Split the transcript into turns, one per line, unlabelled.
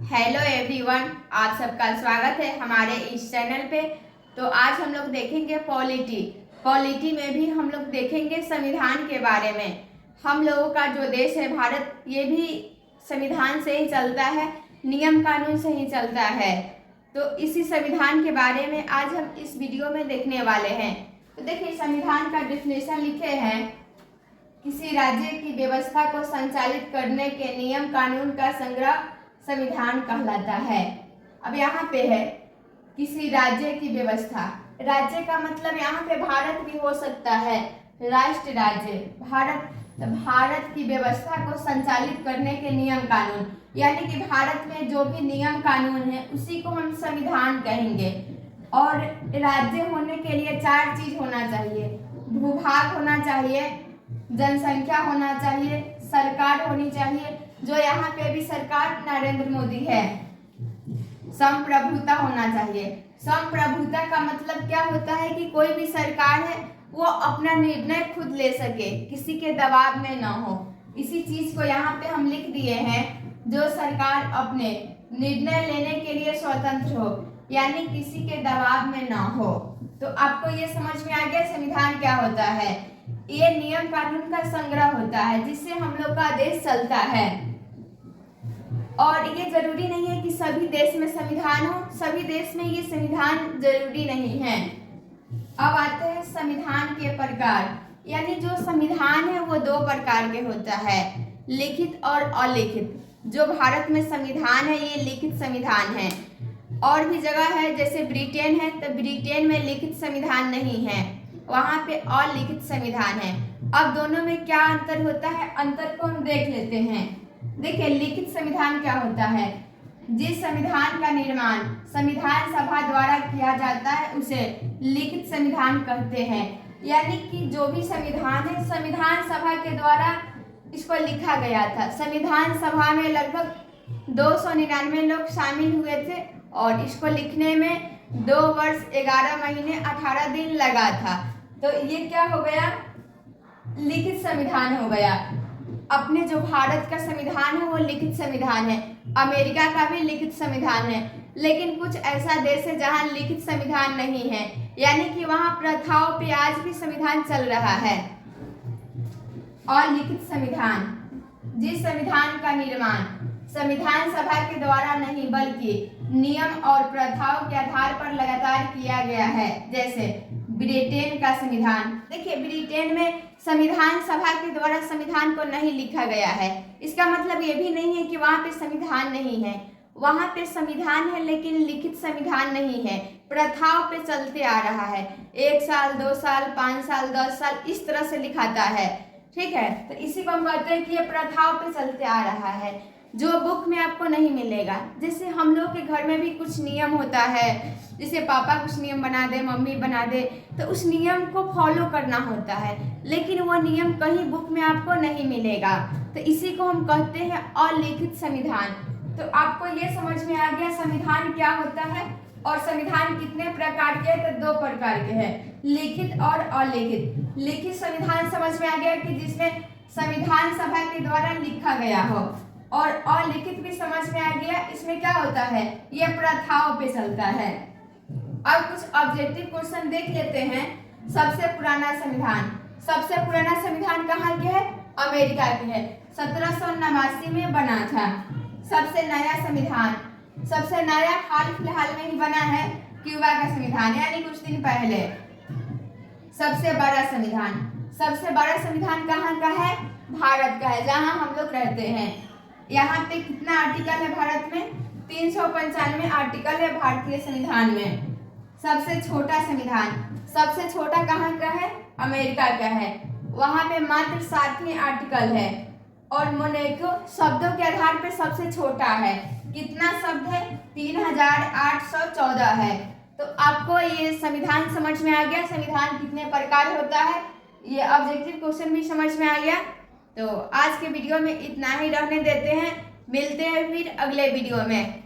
Hello everyone, आप सबका स्वागत है हमारे इस चैनल पे। तो आज हम लोग देखेंगे पॉलिटी में भी हम लोग देखेंगे संविधान के बारे में। हम लोगों का जो देश है भारत, ये भी संविधान से ही चलता है, नियम कानून से ही चलता है। तो इसी संविधान के बारे में आज हम इस वीडियो में देखने वाले हैं। तो देखिए, संविधान का डेफिनेशन लिखे हैं, किसी राज्य की व्यवस्था को संचालित करने के नियम कानून का संग्रह संविधान कहलाता है। अब यहाँ पे है किसी राज्य की व्यवस्था। राज्य का मतलब यहाँ पे भारत भी हो सकता है, राष्ट्र राज्य भारत की व्यवस्था को संचालित करने के नियम कानून, यानी कि भारत में जो भी नियम कानून है उसी को हम संविधान कहेंगे। और राज्य होने के लिए 4 चीज होना चाहिए: भूभाग होना चाहिए, जनसंख्या होना चाहिए, सरकार होनी चाहिए, जो यहाँ पे भी सरकार नरेंद्र मोदी है, संप्रभुता होना चाहिए। संप्रभुता का मतलब क्या होता है कि कोई भी सरकार है वो अपना निर्णय खुद ले सके, किसी के दबाव में ना हो। इसी चीज को यहाँ पे हम लिख दिए हैं, जो सरकार अपने निर्णय लेने के लिए स्वतंत्र हो, यानी किसी के दबाव में ना हो। तो आपको ये समझ में आ गया संविधान क्या होता है। ये नियम कानून का संग्रह होता है जिससे हम लोग का देश चलता है। और ये जरूरी नहीं है कि सभी देश में संविधान हो, सभी देश में ये संविधान जरूरी नहीं है। अब आते हैं संविधान के प्रकार, यानी जो संविधान है वो 2 प्रकार के होता है, लिखित और अलिखित। जो भारत में संविधान है ये लिखित संविधान है। और भी जगह है जैसे ब्रिटेन है, तो ब्रिटेन में लिखित संविधान नहीं है, वहां पे अलिखित संविधान है। अब दोनों में क्या अंतर होता है, अंतर को हम देख लेते हैं। देखिए, लिखित संविधान क्या होता है? जिस संविधान का निर्माण संविधान सभा द्वारा किया जाता है उसे लिखित संविधान कहते हैं। यानी कि जो भी संविधान है संविधान सभा के द्वारा इसको लिखा गया था। संविधान सभा में लगभग 299 लोग शामिल हुए थे और इसको लिखने में 2 वर्ष 11 महीने 18 दिन लगा था। तो ये क्या हो गया, लिखित संविधान हो गया। अपने जो भारत का संविधान है वो लिखित संविधान है, अमेरिका का भी लिखित संविधान है। लेकिन कुछ ऐसा देश है जहां लिखित संविधान नहीं है, यानी कि वहां प्रथाओं पे आज भी संविधान चल रहा है। और लिखित संविधान, जिस संविधान का निर्माण संविधान सभा के द्वारा नहीं बल्कि नियम और प्रथाओं के आधार पर लगातार किया गया है, जैसे ब्रिटेन का संविधान। देखिए, ब्रिटेन में संविधान सभा के द्वारा संविधान को नहीं लिखा गया है। इसका मतलब ये भी नहीं है कि वहां पे संविधान नहीं है, वहां पे संविधान है लेकिन लिखित संविधान नहीं है, प्रथाओं पे चलते आ रहा है। 1 साल 2 साल 5 साल 10 साल इस तरह से लिखाता है, ठीक है। तो इसी को हम कहते हैं कि ये प्रथाओं पे चलते आ रहा है, जो बुक में आपको नहीं मिलेगा। जैसे हम लोग के घर में भी कुछ नियम होता है, जैसे पापा कुछ नियम बना दे, मम्मी बना दे, तो उस नियम को फॉलो करना होता है, लेकिन वो नियम कहीं बुक में आपको नहीं मिलेगा। तो इसी को हम कहते हैं अलिखित संविधान। तो आपको ये समझ में आ गया संविधान क्या होता है। और संविधान कितने प्रकार के हैं? तो 2 प्रकार के हैं, लिखित और अलिखित। लिखित संविधान समझ में आ गया कि जिसमें संविधान सभा के द्वारा लिखा गया हो, और अलिखित भी समझ में आ गया, इसमें क्या होता है, ये प्रथाओं पे चलता है। अब कुछ ऑब्जेक्टिव क्वेश्चन देख लेते हैं। सबसे पुराना संविधान कहाँ के है? अमेरिका के है, 1789 में बना था। सबसे नया हाल फिलहाल में ही बना है क्यूबा का संविधान, यानी कुछ दिन पहले। सबसे बड़ा संविधान कहाँ का है? भारत का है, जहाँ हम लोग रहते हैं। यहाँ पे कितना आर्टिकल है भारत में? 395 आर्टिकल है भारतीय संविधान में। सबसे छोटा कहाँ का है? अमेरिका का है, वहां पे मात्र 7वें आर्टिकल है। और मोनेको शब्दों के आधार पे सबसे छोटा है। कितना शब्द है? 3814 है। तो आपको ये संविधान समझ में आ गया, संविधान कितने प्रकार होता है, ये ऑब्जेक्टिव क्वेश्चन भी समझ में आ गया। तो आज के वीडियो में इतना ही रहने देते हैं, मिलते हैं फिर अगले वीडियो में।